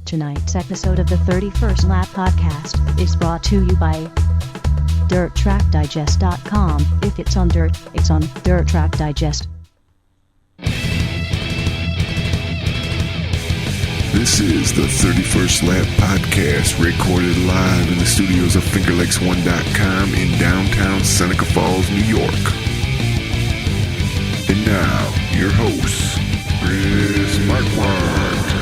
Tonight's episode of the 31st Lap Podcast is brought to you by DirtTrackDigest.com. If it's on dirt, it's on Dirt Track Digest. This is the 31st Lap Podcast, recorded live in the studios of FingerLakes1.com in downtown Seneca Falls, New York. And now, your hosts, Chris Marquardt.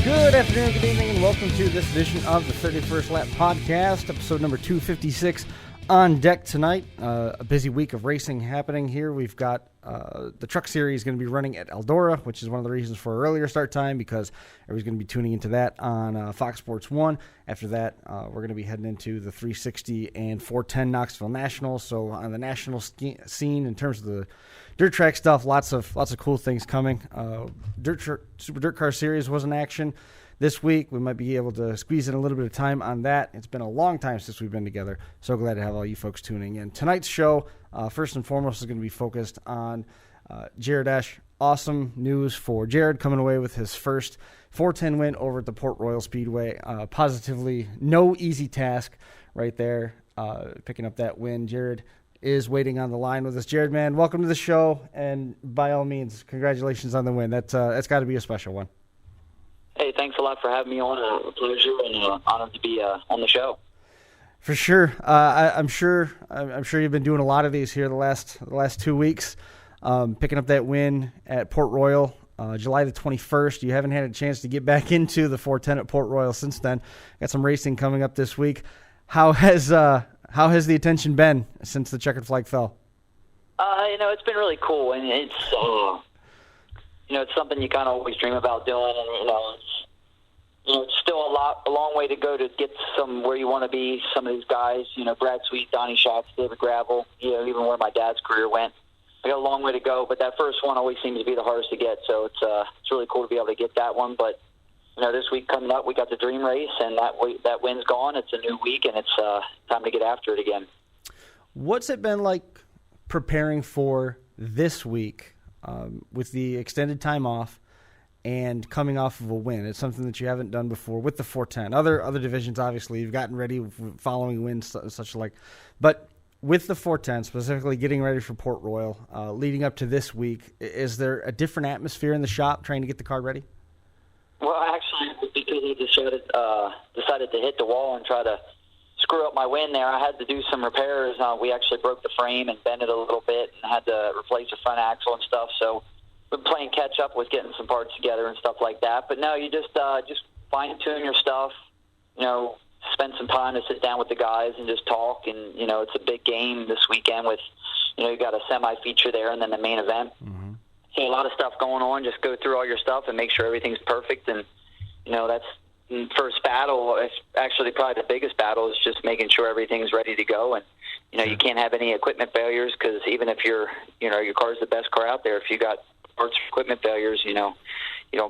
Good afternoon, good evening, and welcome to this edition of the 31st Lap Podcast, episode number 256 on deck tonight. A busy week of racing happening here. We've got the Truck Series going to be running at Eldora, which is one of the reasons for our earlier start time, because everybody's going to be tuning into that on Fox Sports 1. After that, we're going to be heading into the 360 and 410 Knoxville Nationals. So on the national scene, in terms of the dirt track stuff, lots of cool things coming. Super Dirt Car Series was in action this week. We might be able to squeeze in a little bit of time on that. It's been a long time since we've been together. So glad to have all you folks tuning in. Tonight's show, first and foremost, is going to be focused on Jared Esch. Awesome news for Jared, coming away with his first 410 win over at the Port Royal Speedway. Positively no easy task right there, picking up that win. Jared is waiting on the line with us. Jared, man, welcome to the show, and by all means, congratulations on the win. That's got to be a special one. Hey, thanks a lot for having me on. A pleasure and honored to be on the show. For sure. I'm sure you've been doing a lot of these here the last 2 weeks. Picking up that win at Port Royal, July the 21st. You haven't had a chance to get back into the 410 at Port Royal since then. Got some racing coming up this week. How has the attention been since the checkered flag fell? It's been really cool, and it's it's something you kind of always dream about doing, and it's still a long way to go to get some where you want to be. Some of these guys, Brad Sweet, Donnie Schatz, David Gravel, even where my dad's career went. I got a long way to go, but that first one always seems to be the hardest to get. So it's really cool to be able to get that one. But this week coming up, we got the Dream Race, and that win's gone. It's a new week, and it's time to get after it again. What's it been like preparing for this week with the extended time off and coming off of a win? It's something that you haven't done before with the 410. Other divisions, obviously, you've gotten ready following wins, such like, but with the 410, specifically getting ready for Port Royal, leading up to this week, is there a different atmosphere in the shop trying to get the car ready? Well, actually, because I decided to hit the wall and try to screw up my win there, I had to do some repairs. We actually broke the frame and bent it a little bit and had to replace the front axle and stuff. So we're playing catch up with getting some parts together and stuff like that. But no, you just fine tune your stuff. Spend some time to sit down with the guys and just talk. And it's a big game this weekend with you got a semi feature there and then the main event. Mm-hmm. So a lot of stuff going on. Just go through all your stuff and make sure everything's perfect. And that's first battle. Actually, probably the biggest battle is just making sure everything's ready to go. And you can't have any equipment failures, because even if your car's the best car out there, if you got parts or equipment failures, you don't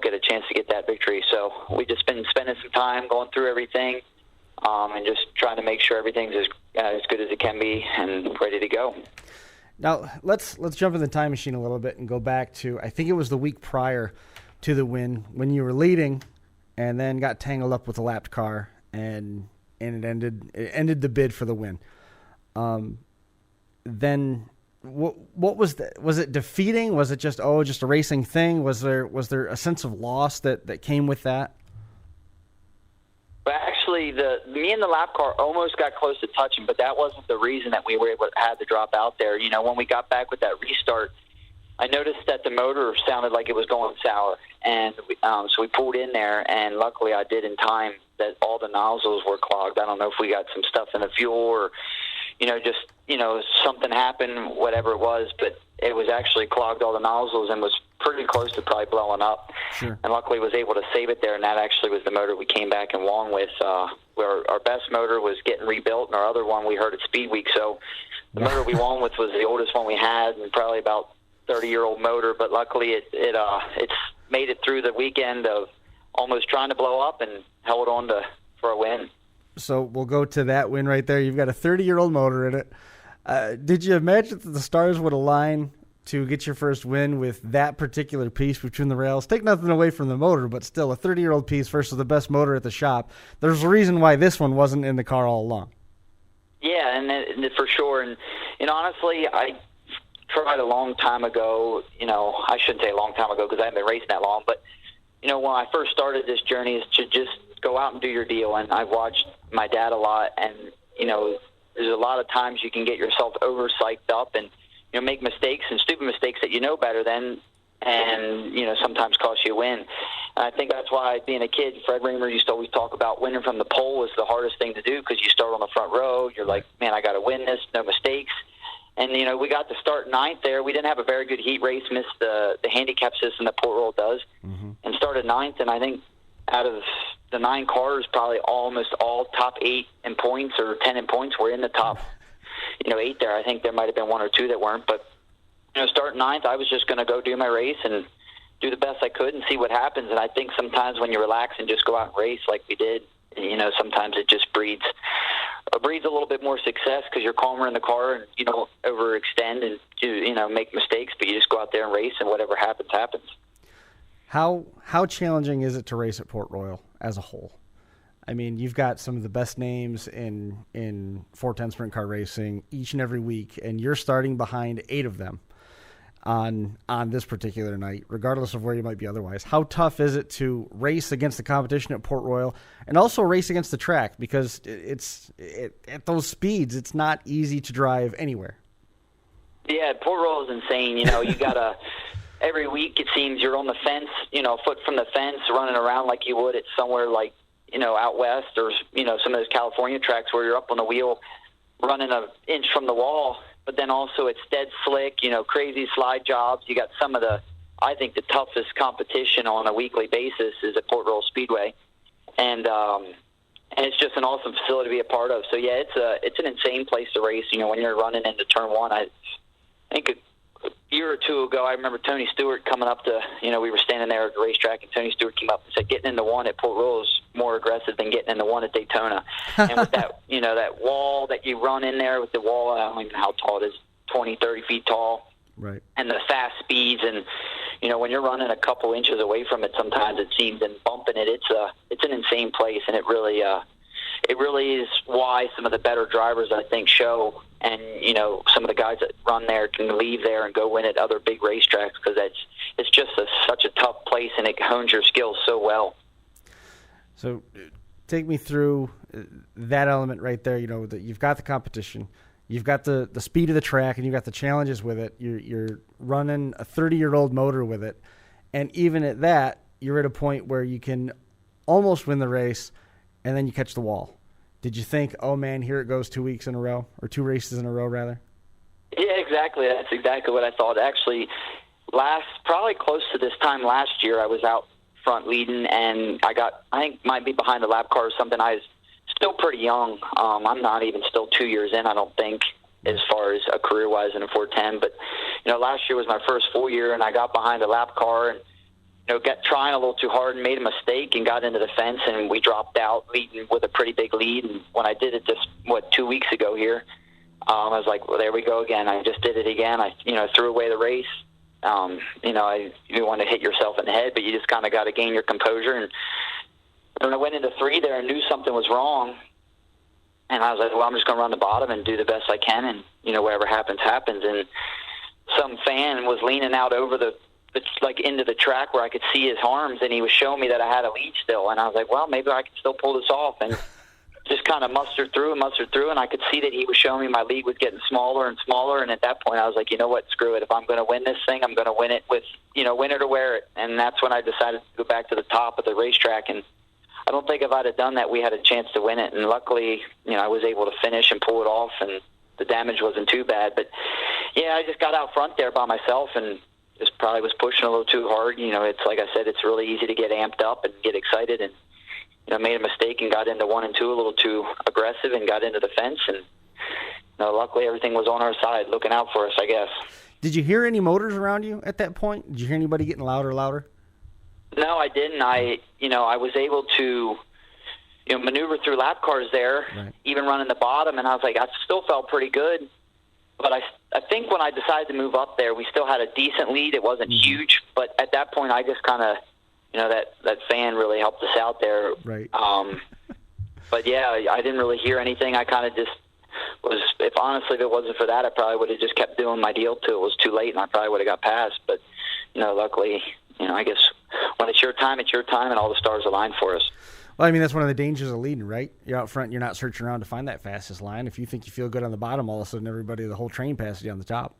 get a chance to get that victory. So we just been spending some time going through everything, and just trying to make sure everything's as good as it can be and ready to go. Now let's jump in the time machine a little bit and go back to, I think it was the week prior to the win, when you were leading and then got tangled up with a lapped car, and it ended the bid for the win. Then what was that? Was it defeating? Was it just a racing thing? Was there a sense of loss that came with that? But actually, me and the lap car almost got close to touching, but that wasn't the reason that we had to drop out there. When we got back with that restart, I noticed that the motor sounded like it was going sour, and so we pulled in there, and luckily I did in time that all the nozzles were clogged. I don't know if we got some stuff in the fuel or, something happened, whatever it was, but it was actually clogged all the nozzles and was pretty close to probably blowing up. Sure. And luckily was able to save it there, and that actually was the motor we came back and won with. Where our best motor was getting rebuilt, and our other one we heard at Speed Week. So the motor we won with was the oldest one we had, and probably about 30-year-old motor, but luckily it's made it through the weekend of almost trying to blow up and held on for a win. So we'll go to that win right there. You've got a 30-year-old motor in it. Did you imagine that the stars would align to get your first win with that particular piece between the rails. Take nothing away from the motor, but still a 30-year-old piece versus the best motor at the shop. There's a reason why this one wasn't in the car all along. Yeah, and for sure. And honestly, I tried a long time ago, I shouldn't say a long time ago because I haven't been racing that long, but, when I first started this journey is to just go out and do your deal. And I've watched my dad a lot, and, there's a lot of times you can get yourself over-psyched up and, make mistakes and stupid mistakes that you know better than, and, sometimes cost you a win. And I think that's why, being a kid, Fred Raymer used to always talk about winning from the pole was the hardest thing to do because you start on the front row. You're like, man, I got to win this, no mistakes. And, we got to start ninth there. We didn't have a very good heat race, missed the handicap system that Port Royal does, and started ninth. And I think out of the 9 cars, probably almost all top 8 in points or 10 in points were in the top, 8 there. I think there might have been 1 or 2 that weren't. But, starting ninth, I was just going to go do my race and do the best I could and see what happens. And I think sometimes when you relax and just go out and race like we did, sometimes it just breeds a little bit more success because you're calmer in the car and you don't overextend and make mistakes, but you just go out there and race and whatever happens, happens. How challenging is it to race at Port Royal as a whole? I mean, you've got some of the best names in 410 sprint car racing each and every week, and you're starting behind 8 of them on this particular night, regardless of where you might be otherwise. How tough is it to race against the competition at Port Royal and also race against the track? Because at those speeds, it's not easy to drive anywhere. Yeah, Port Royal is insane. You got to every week it seems you're on the fence, a foot from the fence, running around like you would at somewhere like, out west or, some of those California tracks where you're up on the wheel running an inch from the wall. But then also it's dead slick, crazy slide jobs. You got some of I think the toughest competition on a weekly basis is at Port Royal Speedway. And it's just an awesome facility to be a part of. So yeah, it's an insane place to race, when you're running into turn 1. I think a year or 2 ago, I remember Tony Stewart coming up to, we were standing there at the racetrack, and Tony Stewart came up and said, getting into 1 at Port Royal is more aggressive than getting into 1 at Daytona. And with that, that wall that you run in there with the wall, I don't even know how tall it is, 20, 30 feet tall. Right. And the fast speeds, and, when you're running a couple inches away from it, sometimes it seems, and bumping it, it's an insane place, and it really is why some of the better drivers, I think, show. And, some of the guys that run there can leave there and go win at other big racetracks because it's just such a tough place, and it hones your skills so well. So take me through that element right there, that you've got the competition, you've got the speed of the track, and you've got the challenges with it. You're running a 30-year-old motor with it. And even at that, you're at a point where you can almost win the race, and then you catch the wall. Did you think, oh, man, here it goes 2 weeks in a row, or 2 races in a row, rather? Yeah, exactly. That's exactly what I thought. Actually, probably close to this time last year, I was out front leading, and I think might be behind the lap car or something. I was still pretty young. I'm not even still 2 years in, I don't think, as far as a career-wise in a 410. But, last year was my first full year, and I got behind the lap car and, got trying a little too hard and made a mistake and got into the fence, and we dropped out leading with a pretty big lead. And when I did it 2 weeks ago here, I was like, well, there we go again. I just did it again. I, threw away the race. You want to hit yourself in the head, but you just kind of got to gain your composure. And when I went into 3 there, I knew something was wrong. And I was like, well, I'm just going to run the bottom and do the best I can. And, whatever happens, happens. And some fan was leaning out over into the track where I could see his arms, and he was showing me that I had a lead still. And I was like, well, maybe I can still pull this off. And just kind of mustered through, and I could see that he was showing me my lead was getting smaller and smaller. And at that point, I was like, you know what, screw it. If I'm going to win this thing, I'm going to win it with, win it or wear it. And that's when I decided to go back to the top of the racetrack. And I don't think if I'd have done that, we had a chance to win it. And luckily, I was able to finish and pull it off, and the damage wasn't too bad. But, yeah, I just got out front there by myself and just probably was pushing a little too hard. It's like I said, it's really easy to get amped up and get excited, and made a mistake and got into 1 and 2 a little too aggressive and got into the fence. And luckily everything was on our side, looking out for us, I guess. Did you hear any motors around you at that point? Did you hear anybody getting louder? No, I didn't. I was able to maneuver through lap cars there, right, even running the bottom, and I was like, I still felt pretty good. But I think when I decided to move up there, we still had a decent lead. It wasn't huge, but at that point, I just kind of, that fan really helped us out there. Right. But yeah, I didn't really hear anything. I kind of just was, if it wasn't for that, I probably would have just kept doing my deal till it was too late, and I probably would have got past. But, luckily, I guess when it's your time, and all the stars align for us. Well, I mean, that's one of the dangers of leading, right? You're out front, you're not searching around to find that fastest line. If you think you feel good on the bottom, all of a sudden the whole train passes you on the top.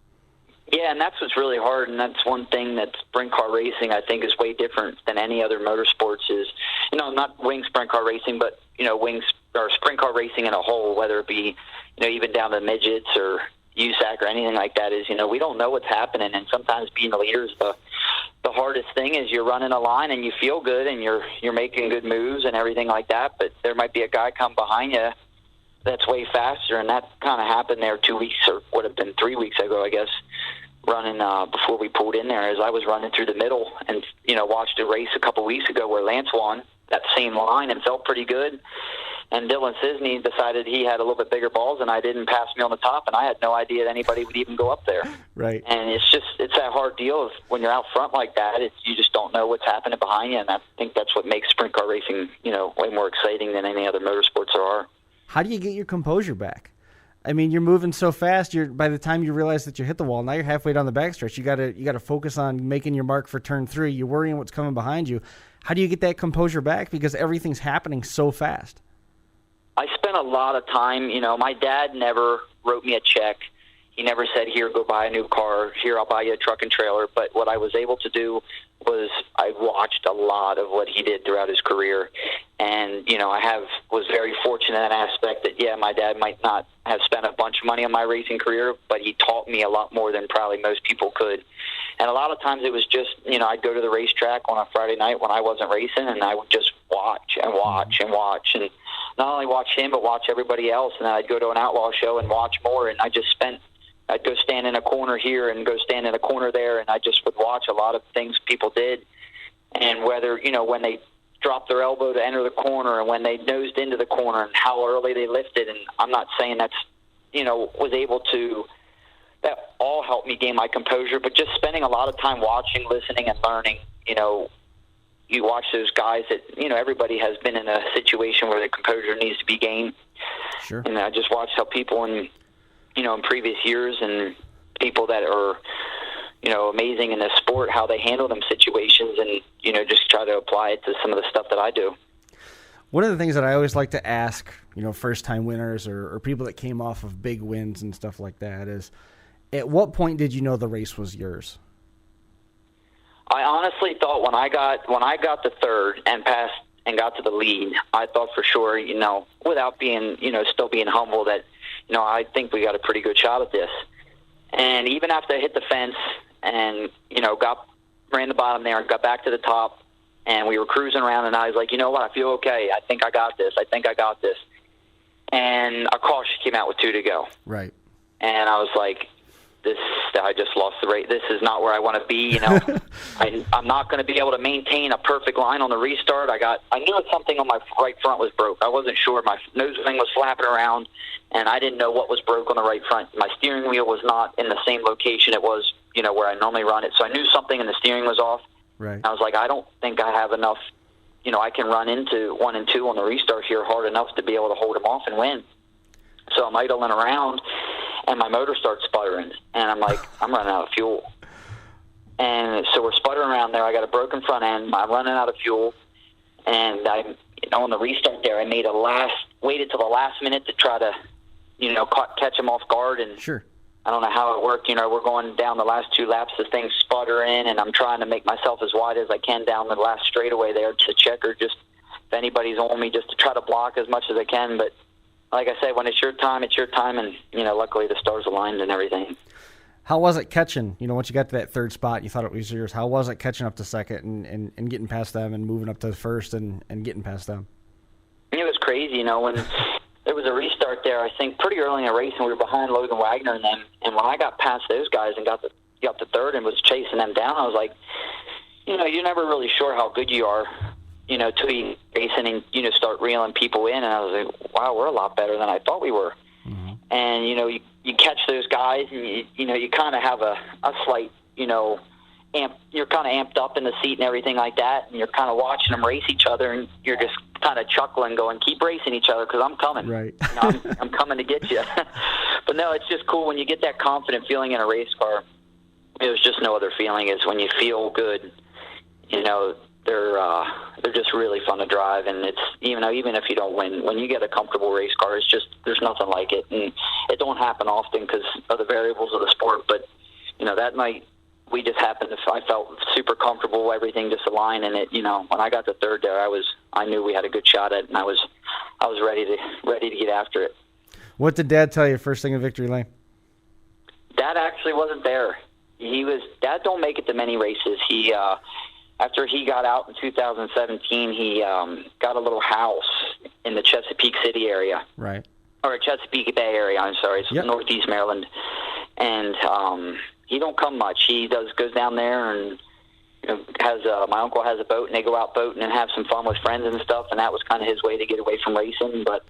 Yeah, and that's what's really hard, and that's one thing that sprint car racing, I think, is way different than any other motorsports is, not wing sprint car racing, but, wings or sprint car racing in a whole, whether it be, even down to midgets or USAC or anything like that is, we don't know what's happening, and sometimes being the leader is the hardest thing. Is you're running a line and you feel good and you're making good moves and everything like that, but there might be a guy come behind you that's way faster, and that kind of happened there 2 weeks, or would have been 3 weeks ago, I guess, running before we pulled in there, as I was running through the middle and, watched a race a couple weeks ago where Lance won that same line and felt pretty good. And Dylan Cisney decided he had a little bit bigger balls and I didn't, pass me on the top, and I had no idea that anybody would even go up there. Right. And it's that hard deal of when you're out front like that, you just don't know what's happening behind you, and I think that's what makes sprint car racing, way more exciting than any other motorsports there are. How do you get your composure back? I mean, you're moving so fast. By the time you realize that you hit the wall, now you're halfway down the backstretch. You gotta focus on making your mark for turn 3. You're worrying what's coming behind you. How do you get that composure back? Because everything's happening so fast. I spent a lot of time. My dad never wrote me a check. He never said, "Here, go buy a new car. Here, I'll buy you a truck and trailer." But what I was able to do was I watched a lot of what he did throughout his career. And, I was very fortunate in that aspect that, yeah, my dad might not have spent a bunch of money on my racing career, but he taught me a lot more than probably most people could. And a lot of times it was just, I'd go to the racetrack on a Friday night when I wasn't racing, and I would just watch and watch and watch. And not only watch him, but watch everybody else. And then I'd go to an outlaw show and watch more. And I'd go stand in a corner here and go stand in a corner there, and I just would watch a lot of things people did. And whether, when they dropped their elbow to enter the corner and when they nosed into the corner and how early they lifted. And I'm not saying that's, was able to, that all helped me gain my composure, but just spending a lot of time watching, listening, and learning. You watch those guys that, everybody has been in a situation where the composure needs to be gained. Sure. And I just watched how people in previous years and people that are, amazing in this sport, how they handle them situations and, just try to apply it to some of the stuff that I do. One of the things that I always like to ask, first-time winners or people that came off of big wins and stuff like that is, at what point did you know the race was yours? I honestly thought when I got the third and passed and got to the lead, I thought for sure, without being, still being humble, that, I think we got a pretty good shot at this. And even after I hit the fence and, ran the bottom there and got back to the top, and we were cruising around, and I was like, you know what, I feel okay. I think I got this. And a caution came out with 2 to go. Right. And I was like, I just lost the race. This is not where I want to be. I'm not going to be able to maintain a perfect line on the restart. I knew something on my right front was broke. I wasn't sure. My nose wing was flapping around, and I didn't know what was broke on the right front. My steering wheel was not in the same location it was, where I normally run it. So I knew something, and the steering was off. Right. I was like, I don't think I have enough. I can run into 1 and 2 on the restart here hard enough to be able to hold them off and win. So I'm idling around, and my motor starts sputtering, and I'm like, I'm running out of fuel. And so we're sputtering around there. I got a broken front end. I'm running out of fuel, and on the restart there, I waited till the last minute to try to, catch them off guard. And sure. I don't know how it worked. We're going down the last 2 laps. The thing's sputtering, and I'm trying to make myself as wide as I can down the last straightaway there to checker, just if anybody's on me, just to try to block as much as I can. But like I said, when it's your time, and, luckily the stars aligned and everything. How was it catching? Once you got to that third spot, you thought it was yours. How was it catching up to second and getting past them and moving up to first and getting past them? It was crazy, when there was a restart there, I think pretty early in the race, and we were behind Logan Wagner and them. And when I got past those guys and got to third and was chasing them down, I was like, you're never really sure how good you are, till you racing and, start reeling people in. And I was like, wow, we're a lot better than I thought we were. Mm-hmm. And, you catch those guys, and you kind of have a slight, you're kind of amped up in the seat and everything like that, and you're kind of watching them race each other, and you're just kind of chuckling, going, keep racing each other because I'm coming. Right. I'm coming to get you. But no, it's just cool when you get that confident feeling in a race car. There's just no other feeling is when you feel good. They're just really fun to drive, and it's even if you don't win, when you get a comfortable race car, it's just there's nothing like it, and it don't happen often because of the variables of the sport. But that night we just happened to. I felt super comfortable, everything just aligned, and it. When I got to third there, I knew we had a good shot at it, and I was ready to get after it. What did Dad tell you first thing in Victory Lane? Dad actually wasn't there. Dad don't make it to many races. He after he got out in 2017, he got a little house in the Chesapeake City area. Right. Or Chesapeake Bay area, I'm sorry. It's Northeast Maryland. And he don't come much. He goes down there and has my uncle has a boat, and they go out boating and have some fun with friends and stuff, and that was kind of his way to get away from racing. But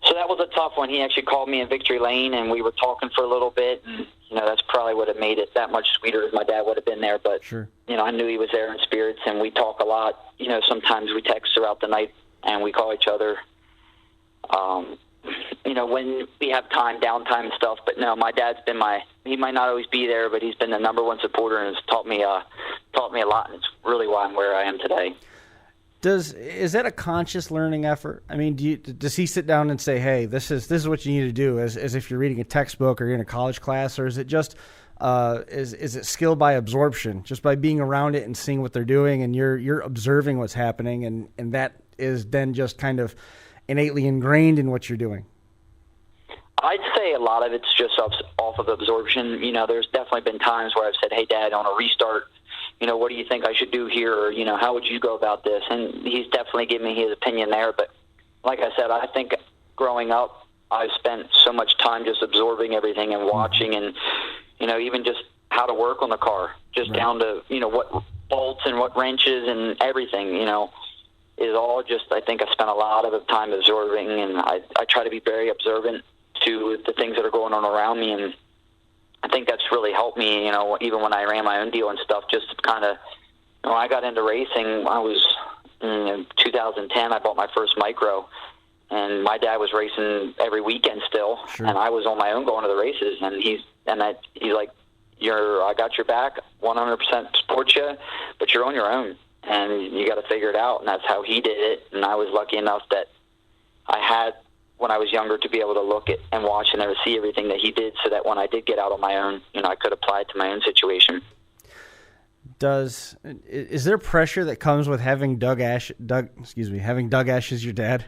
so that was a tough one. He actually called me in Victory Lane, and we were talking for a little bit, and that's probably would have made it that much sweeter if my dad would have been there. But sure. I knew he was there in spirits, and we talk a lot. Sometimes we text throughout the night, and we call each other. When we have downtime and stuff. But no, my dad's been he might not always be there, but he's been the number one supporter and has taught me a lot, and it's really why I'm where I am today. Is that a conscious learning effort? I mean, does he sit down and say, "Hey, this is what you need to do," as if you're reading a textbook or you're in a college class, or is it just is it skill by absorption, just by being around it and seeing what they're doing, and you're observing what's happening, and that is then just kind of innately ingrained in what you're doing? I'd say a lot of it's just off of absorption. There's definitely been times where I've said, "Hey, Dad, on a restart, what do you think I should do here?" Or, how would you go about this? And he's definitely given me his opinion there. But like I said, I think growing up, I've spent so much time just absorbing everything and watching and, even just how to work on the car, just down to, what bolts and what wrenches and everything, is all just, I think I spent a lot of time absorbing, and I try to be very observant to the things that are going on around me, and I think that's really helped me, even when I ran my own deal and stuff, just kind of, when I got into racing, I was, in 2010, I bought my first micro, and my dad was racing every weekend still, sure. And I was on my own going to the races, and he's like, I got your back, 100% support you, but you're on your own, and you got to figure it out, and that's how he did it, and I was lucky enough that I had, when I was younger, to be able to look at and watch and never see everything that he did, so that when I did get out on my own, I could apply it to my own situation. Is there pressure that comes with having Doug Ash as your dad?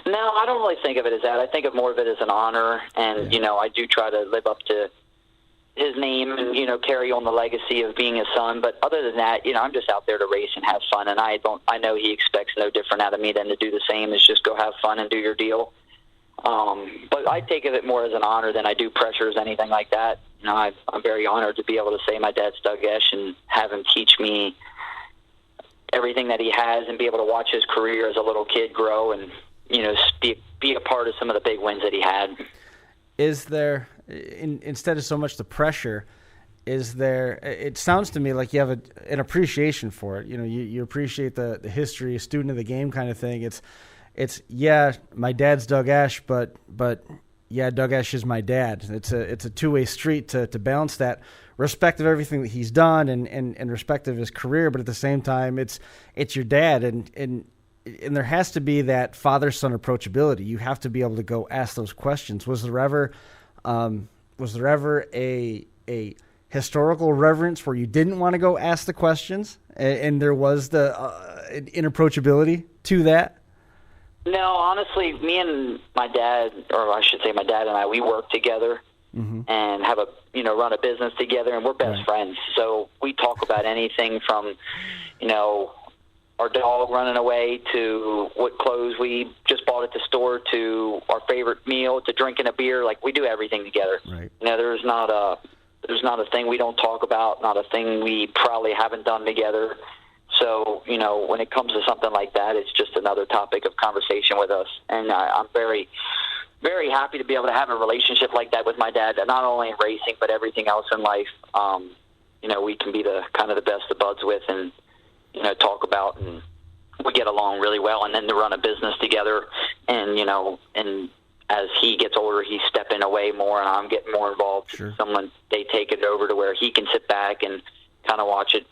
No, I don't really think of it as that. I think of more of it as an honor, and I do try to live up to his name and carry on the legacy of being his son. But other than that, I'm just out there to race and have fun, and I know he expects no different out of me than to do the same, is just go have fun and do your deal. But I take it more as an honor than I do pressures, anything like that. I'm very honored to be able to say my dad's Doug Esch and have him teach me everything that he has, and be able to watch his career as a little kid grow, and be a part of some of the big wins that he had. Is there, instead of so much the pressure, it sounds to me like you have an appreciation for it. You appreciate the history, a student of the game kind of thing. It's my dad's Doug Esch, but Doug Esch is my dad. It's a two-way street to balance that respect of everything that he's done and respect of his career, but at the same time, it's your dad, and there has to be that father-son approachability. You have to be able to go ask those questions. Was there ever a historical reverence where you didn't want to go ask the questions, and there was the inapproachability to that? No, honestly, me and my dad, or I should say my dad and I, we work together and have run a business together, and we're best friends. So we talk about anything from, our dog running away to what clothes we just bought at the store to our favorite meal to drinking a beer. Like, we do everything together. Right. There's not a thing we don't talk about, not a thing we probably haven't done together. So, when it comes to something like that, it's just another topic of conversation with us. And I'm very, very happy to be able to have a relationship like that with my dad, not only in racing but everything else in life. We can be the kind of the best of buds with, and talk about, and we get along really well. And then to run a business together, and and as he gets older, he's stepping away more, and I'm getting more involved. Sure. They take it over to where he can sit back and kind of watch it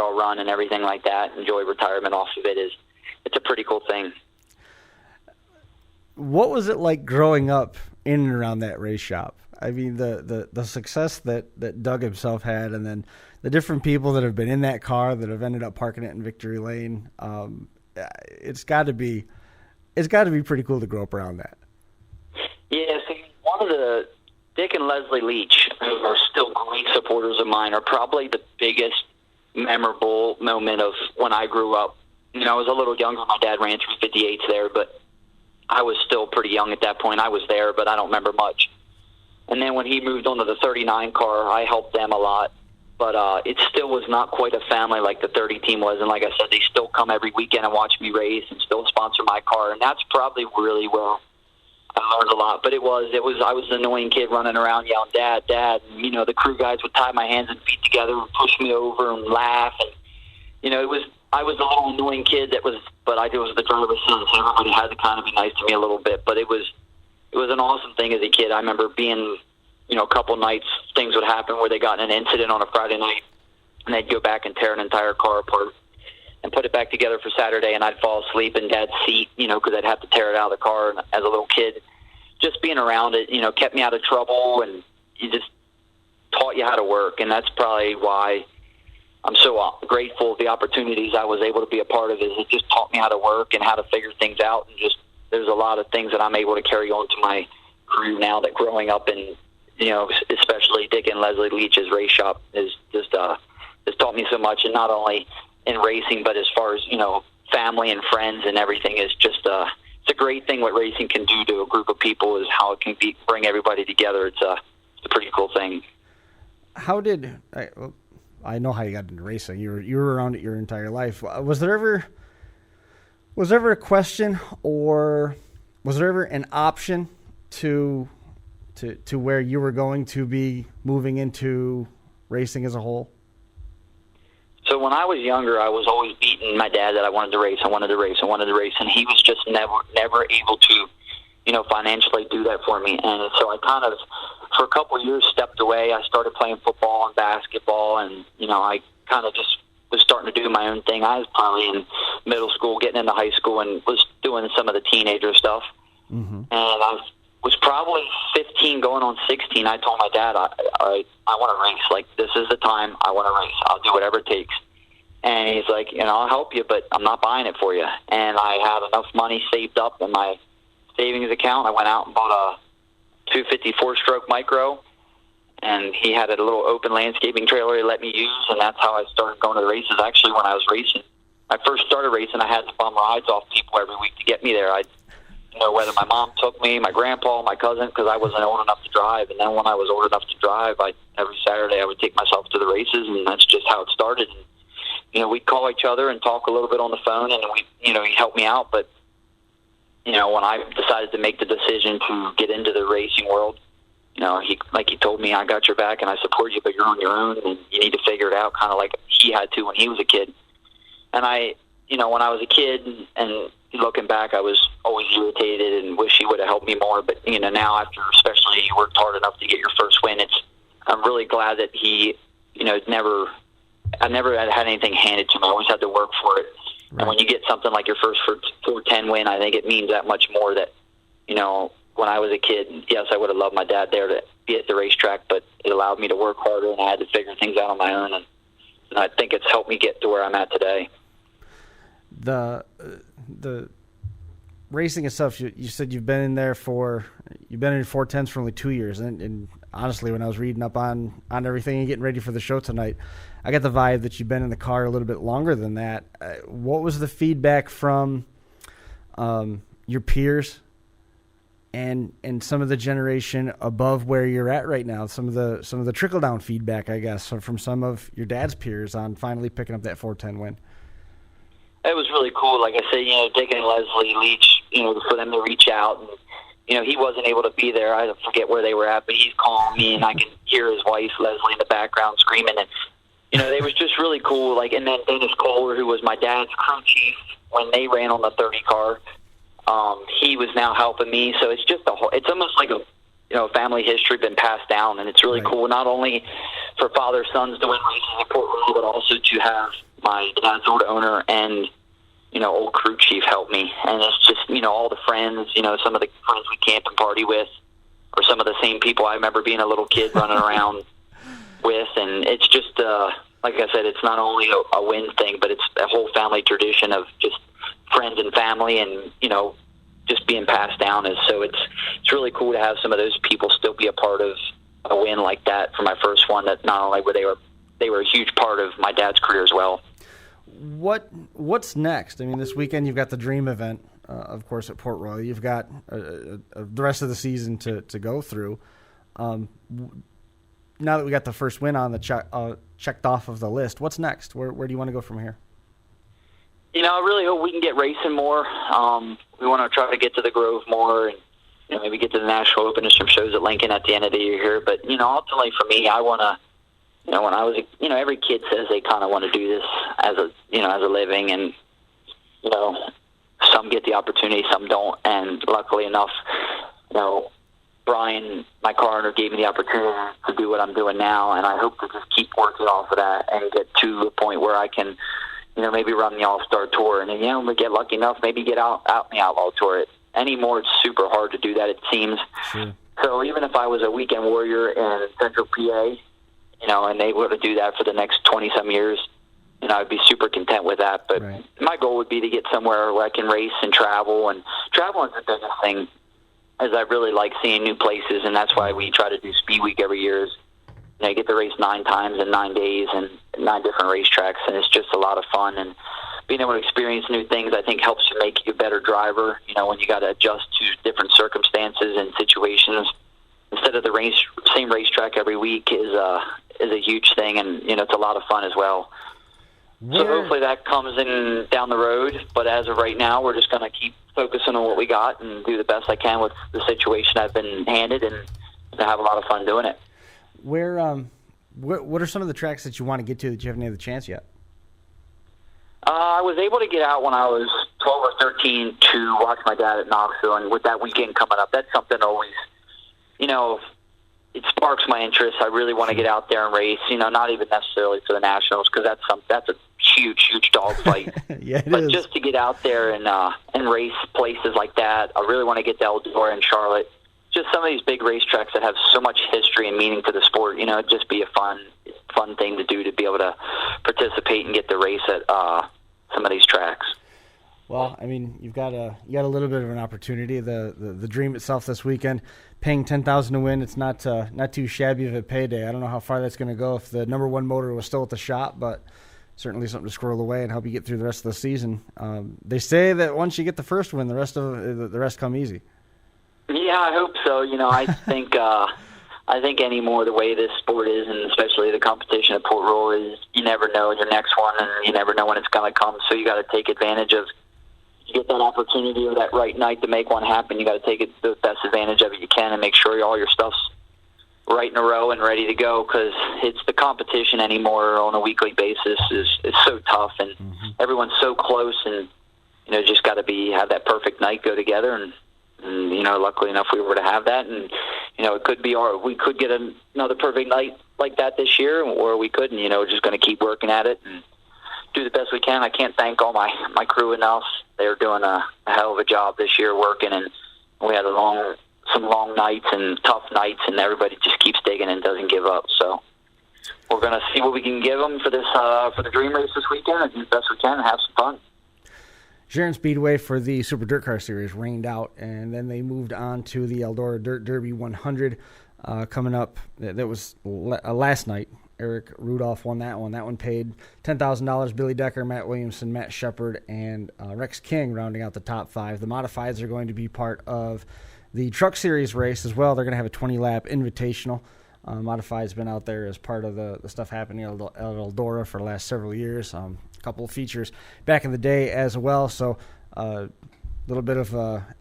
all run and everything like that. Enjoy retirement off of it. It's a pretty cool thing. What was it like growing up in and around that race shop? I mean, the success that Doug himself had, and then the different people that have been in that car that have ended up parking it in Victory Lane. It's got to be pretty cool to grow up around that. Yeah, so one of the Dick and Leslie Leach, who are still great supporters of mine, are probably the biggest memorable moment of when I grew up. I was a little younger. My dad ran 358s there, but I was still pretty young at that point. I was there, but I don't remember much. And then when he moved on to the 39 car, I helped them a lot. But it still was not quite a family like the 30 team was. And like I said, they still come every weekend and watch me race and still sponsor my car. And that's probably really where I learned a lot. But I was the annoying kid running around yelling, "Dad, Dad." And, the crew guys would tie my hands and feet together and push me over and laugh. And, I was the little annoying kid but I was the driver's son, so everybody had to kind of be nice to me a little bit. But it was an awesome thing as a kid. I remember being, a couple nights, things would happen where they got in an incident on a Friday night, and they'd go back and tear an entire car apart and put it back together for Saturday, and I'd fall asleep in Dad's seat, because I'd have to tear it out of the car. And as a little kid, just being around it, kept me out of trouble, and it just taught you how to work. And that's probably why I'm so grateful for the opportunities I was able to be a part of. It just taught me how to work and how to figure things out. And just there's a lot of things that I'm able to carry on to my career now, that growing up in, especially Dick and Leslie Leach's race shop is just has taught me so much. And not only in racing, but as far as, family and friends and everything, is just it's a great thing what racing can do to a group of people, is how it can bring everybody together. It's a pretty cool thing. How did I know how you got into racing? You were around it your entire life. Was there ever a question, or was there ever an option to where you were going to be moving into racing as a whole? So when I was younger, I was always beating my dad that I wanted to race, and he was just never able to, financially do that for me. And so I kind of, for a couple of years, stepped away. I started playing football and basketball, and, I kind of just was starting to do my own thing. I was probably in middle school, getting into high school, and was doing some of the teenager stuff. Mm-hmm. And I was probably 15 going on 16. I told my dad, I want to race. Like, this is the time. I want to race. I'll do whatever it takes. And he's like, I'll help you, but I'm not buying it for you. And I had enough money saved up in my savings account. I went out and bought a 254 stroke micro, and he had a little open landscaping trailer he let me use, and that's how I started going to the races. Actually, when I was racing, I first started racing, I had to bum rides off people every week to get me there. Whether my mom took me, my grandpa, my cousin, because I wasn't old enough to drive. And then when I was old enough to drive, every Saturday I would take myself to the races, and that's just how it started. And, we'd call each other and talk a little bit on the phone, and he helped me out. But, when I decided to make the decision to get into the racing world, he told me, I got your back and I support you, but you're on your own and you need to figure it out, kind of like he had to when he was a kid. And when I was a kid and looking back, I was always irritated and wish he would have helped me more. But, now after, especially, you worked hard enough to get your first win, I'm really glad that he, I never had anything handed to me. I always had to work for it. Right. And when you get something like your first 410 win, I think it means that much more. That, when I was a kid, yes, I would have loved my dad there to be at the racetrack, but it allowed me to work harder, and I had to figure things out on my own. And I think it's helped me get to where I'm at today. The racing itself, you said you've been in 410s for only 2 years, and honestly, when I was reading up on everything and getting ready for the show tonight, I got the vibe that you've been in the car a little bit longer than that. What was the feedback from your peers and some of the generation above where you're at right now? Some of the trickle down feedback, I guess, from some of your dad's peers on finally picking up that 410 win. It was really cool. Like I said, Dick and Leslie Leach, for them to reach out and, he wasn't able to be there. I forget where they were at, but he's calling me, and I can hear his wife, Leslie, in the background screaming. And, they was just really cool. Like, and then Dennis Kohler, who was my dad's crew chief when they ran on the 30 car, he was now helping me. So it's just it's almost like a, family history been passed down, and it's really cool, not only for father-sons to win races at Port Royal, but also to have my dad's old owner and, old crew chief help me. And it's just, all the friends, some of the friends we camp and party with, or some of the same people I remember being a little kid running around with. And it's just, like I said, it's not only a win thing, but it's a whole family tradition of just friends and family and, just being passed down. So it's really cool to have some of those people still be a part of a win like that for my first one, that not only were they were a huge part of my dad's career as well. What's next? I mean, this weekend you've got the Dream event, of course, at Port Royal. You've got the rest of the season to go through. Now that we got the first win on the checked off of the list, what's next? Where do you want to go from here? I really hope we can get racing more. We want to try to get to the Grove more, and maybe get to the National Open and some shows at Lincoln at the end of the year here. But ultimately for me, I want to. When I was, every kid says they kind of want to do this as a living, and some get the opportunity, some don't. And luckily enough, Brian, my car owner, gave me the opportunity to do what I'm doing now, and I hope to just keep working off of that and get to a point where I can, maybe run the All-Star Tour, and then, we get lucky enough, maybe get out in the Outlaw Tour. Anymore, it's super hard to do that, it seems. Sure. So even if I was a weekend warrior in Central PA, and able to do that for the next 20-some years, I'd be super content with that. But my goal would be to get somewhere where I can race and travel. And traveling is the biggest thing, as I really like seeing new places, and that's why we try to do Speed Week every year. I get to race 9 times in 9 days and 9 different racetracks, and it's just a lot of fun. And being able to experience new things, I think, helps you make you a better driver, when you got to adjust to different circumstances and situations. Instead of the same racetrack every week is a huge thing, and it's a lot of fun as well. So hopefully that comes in down the road, but as of right now, we're just going to keep focusing on what we got and do the best I can with the situation I've been handed, and have a lot of fun doing it. What are some of the tracks that you want to get to that you haven't had the chance yet? I was able to get out when I was 12 or 13 to watch my dad at Knoxville, and with that weekend coming up, that's something always, it sparks my interest. I really want to get out there and race, not even necessarily for the Nationals, because that's a huge dogfight. Yeah, it but is. Just to get out there and race places like that, I really want to get to Eldora and Charlotte. Just some of these big racetracks that have so much history and meaning to the sport. It'd just be a fun thing to do, to be able to participate and get to race at some of these tracks. Well, I mean, you got a little bit of an opportunity. The Dream itself this weekend, paying $10,000 to win. It's not too shabby of a payday. I don't know how far that's going to go if the number one motor was still at the shop, but certainly something to squirrel away and help you get through the rest of the season. They say that once you get the first win, the rest come easy. Yeah, I hope so. I think anymore the way this sport is, and especially the competition at Port Royal, is you never know your next one, and you never know when it's going to come. So you got to take advantage of. You get that opportunity or that right night to make one happen. You got to take the best advantage of it you can, and make sure all your stuff's right in a row and ready to go. Because it's the competition anymore on a weekly basis is so tough, and everyone's so close, and just got to have that perfect night go together. And luckily enough, we were to have that, and it could be we could get another perfect night like that this year, or we couldn't. We're just going to keep working at it and do the best we can. I can't thank all my crew enough. They're doing a hell of a job this year working, and we had some long nights and tough nights, and everybody just keeps digging and doesn't give up. So we're going to see what we can give them for the Dream Race this weekend, and do the best we can and have some fun. Sharon Speedway for the Super Dirt Car Series rained out, and then they moved on to the Eldora Dirt Derby 100 coming up. That was last night. Eric Rudolph won that one. That one paid $10,000. Billy Decker, Matt Williamson, Matt Shepard, and Rex King rounding out the top 5. The Modifieds are going to be part of the Truck Series race as well. They're going to have a 20-lap invitational. Modified's been out there as part of the stuff happening at Eldora for the last several years. A couple of features back in the day as well. So the little bit of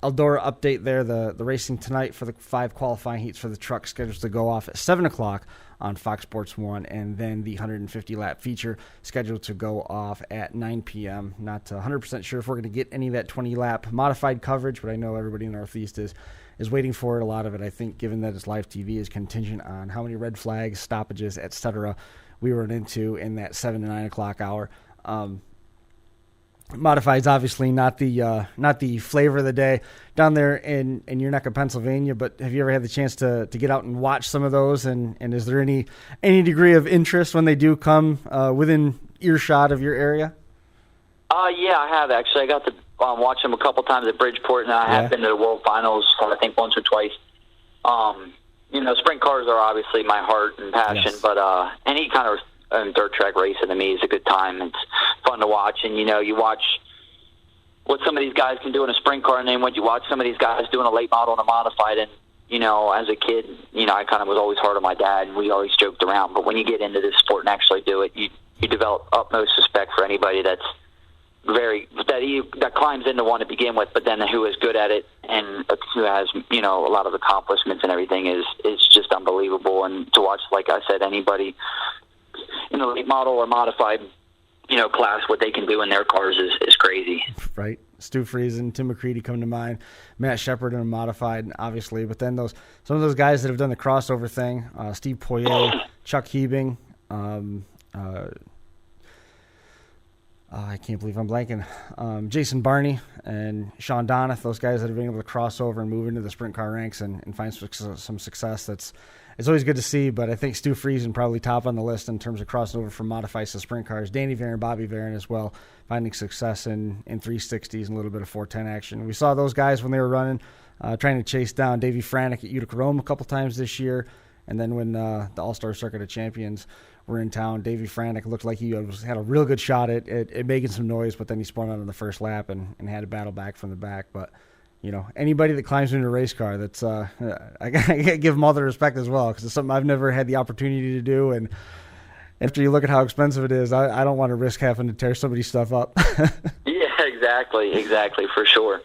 Eldora update there. The racing tonight for the 5 qualifying heats for the truck scheduled to go off at 7 o'clock on Fox Sports 1, and then the 150-lap feature scheduled to go off at 9 p.m. Not 100% sure if we're going to get any of that 20-lap modified coverage, but I know everybody in the Northeast is waiting for it. A lot of it, I think, given that it's live TV, is contingent on how many red flags, stoppages, etc. we run into in that 7 to 9 o'clock hour. Modified's obviously not the flavor of the day down there in your neck of Pennsylvania, but have you ever had the chance to get out and watch some of those? And is there any degree of interest when they do come within earshot of your area? Yeah, I have actually. I got to watch them a couple times at Bridgeport, and I have been to the World Finals, I think, once or twice. Sprint cars are obviously my heart and passion, yes. But any kind of dirt track racing to me is a good time. It's fun to watch, and you watch what some of these guys can do in a sprint car, and then when you watch some of these guys doing a late model and a modified, and as a kid, I kind of was always hard on my dad, and we always joked around. But when you get into this sport and actually do it, you develop utmost respect for anybody that climbs into one to begin with, but then who is good at it and who has a lot of accomplishments and everything is just unbelievable. And to watch, like I said, anybody in the late model or modified class, what they can do in their cars is crazy. Right. Stu Friesen, Tim McCready come to mind, Matt Shepard in a modified, obviously, but then some of those guys that have done the crossover thing, Steve Poirier, Chuck Hebing, I can't believe I'm blanking, Jason Barney and Sean Donath, those guys that have been able to cross over and move into the sprint car ranks and find some success. It's always good to see, but I think Stu Friesen probably top on the list in terms of crossing over from modified to sprint cars. Danny Varon, Bobby Varon as well, finding success in 360s and a little bit of 410 action. We saw those guys when they were running, trying to chase down Davey Franek at Utica Rome a couple times this year, and then when the All-Star Circuit of Champions were in town, Davey Franek looked like he had a real good shot at making some noise, but then he spun out on the first lap and had to battle back from the back. But anybody that climbs into a race car, that's I gotta give them all the respect as well, because it's something I've never had the opportunity to do. And after you look at how expensive it is, I don't want to risk having to tear somebody's stuff up. Yeah, exactly, for sure.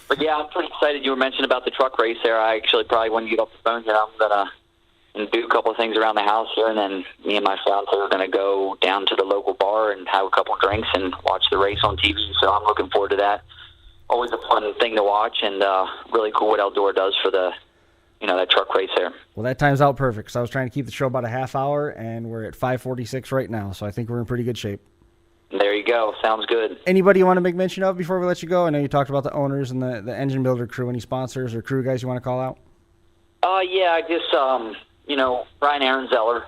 But yeah, I'm pretty excited. You were mentioning about the truck race there. I actually probably, when you get off the phone here, I'm gonna do a couple of things around the house here, and then me and my fiance are going to go down to the local bar and have a couple of drinks and watch the race on TV. So I'm looking forward to that. Always a fun thing to watch, and really cool what Eldora does for the that truck race there. Well, that time's out perfect, because I was trying to keep the show about a half hour, and we're at 5:46 right now, so I think we're in pretty good shape. There you go. Sounds good. Anybody you want to make mention of before we let you go? I know you talked about the owners and the engine builder crew. Any sponsors or crew guys you want to call out? Yeah, I just Brian Ehrenzeller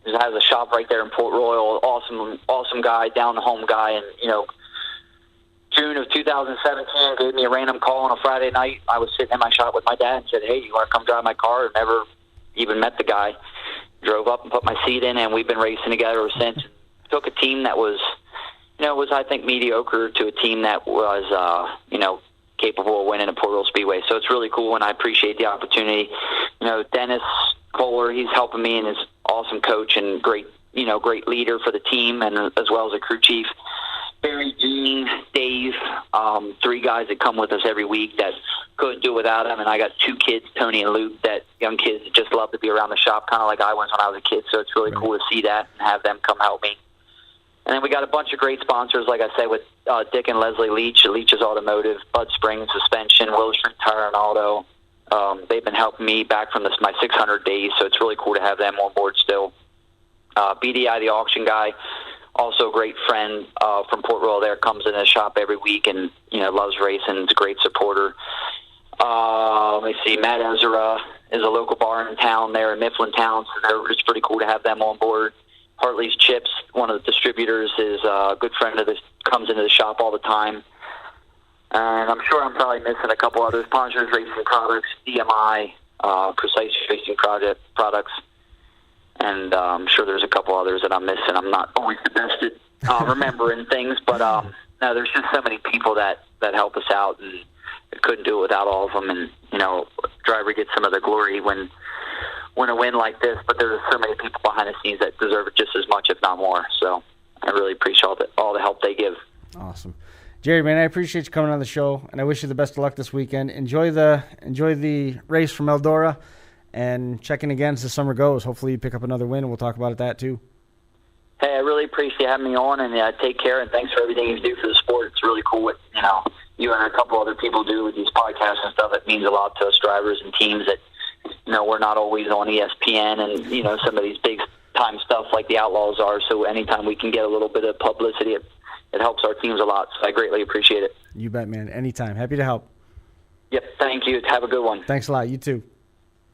has a shop right there in Port Royal. Awesome guy, down the home guy, and June of 2017 gave me a random call on a Friday night. I was sitting in my shop with my dad and said, "Hey, you want to come drive my car?" Never even met the guy. Drove up and put my seat in, and we've been racing together ever since. Took a team that was I think mediocre to a team that was capable of winning at Port Royal Speedway. So it's really cool, and I appreciate the opportunity. Dennis Kohler, he's helping me and is awesome coach and great leader for the team, and as well as a crew chief. Barry, Gene, Dave, 3 guys that come with us every week that couldn't do without them. And I got 2 kids, Tony and Luke, that young kids that just love to be around the shop, kind of like I was when I was a kid. So it's really cool to see that and have them come help me. And then we got a bunch of great sponsors, like I said, with Dick and Leslie Leach, Leach's Automotive, Bud Springs Suspension, Willow Street Tire and Auto. They've been helping me back from my 600 days, so it's really cool to have them on board still. BDI, the auction guy, also a great friend from Port Royal there, comes in the shop every week and loves racing. Is a great supporter. Let me see, Matt Ezra is a local bar in town there in Mifflintown, so it's pretty cool to have them on board. Hartley's Chips, one of the distributors, is a good friend of this, comes into the shop all the time. And I'm sure I'm probably missing a couple others. Sponsors Racing Products, DMI, Precise Racing Products, and I'm sure there's a couple others that I'm missing. I'm not always the best at remembering things, but no, there's just so many people that help us out, and I couldn't do it without all of them. And driver gets some of the glory when a win like this, but there's so many people behind the scenes that deserve it just as much, if not more. So I really appreciate all the help they give. Awesome. Jared, man, I appreciate you coming on the show, and I wish you the best of luck this weekend. Enjoy the race from Eldora, and check in again as the summer goes. Hopefully you pick up another win, and we'll talk about that too. Hey, I really appreciate having me on, and take care, and thanks for everything you do for the sport. It's really cool what you and a couple other people do with these podcasts and stuff. It means a lot to us drivers and teams that we're not always on ESPN and some of these big time stuff like the Outlaws are. So anytime we can get a little bit of publicity, it helps our teams a lot. So I greatly appreciate it. You bet, man. Anytime. Happy to help. Yep. Thank you. Have a good one. Thanks a lot. You too.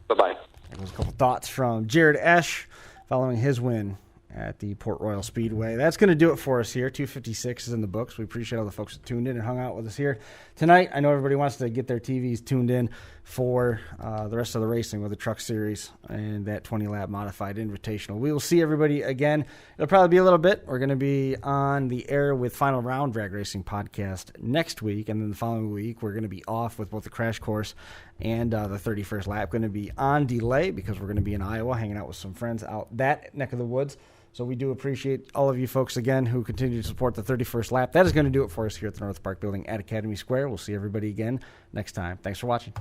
Bye-bye. There's a couple thoughts from Jared Esch following his win at the Port Royal Speedway. That's going to do it for us here. 256 is in the books. We appreciate all the folks that tuned in and hung out with us here tonight. I know everybody wants to get their TVs tuned in for the rest of the racing with the Truck Series and that 20-lap modified invitational. We will see everybody again. It'll probably be a little bit. We're going to be on the air with Final Round Drag Racing Podcast next week, and then the following week we're going to be off with both the Crash Course and the 31st lap. Going to be on delay because we're going to be in Iowa hanging out with some friends out that neck of the woods. So we do appreciate all of you folks again who continue to support the 31st lap. That is going to do it for us here at the North Park Building at Academy Square. We'll see everybody again next time. Thanks for watching.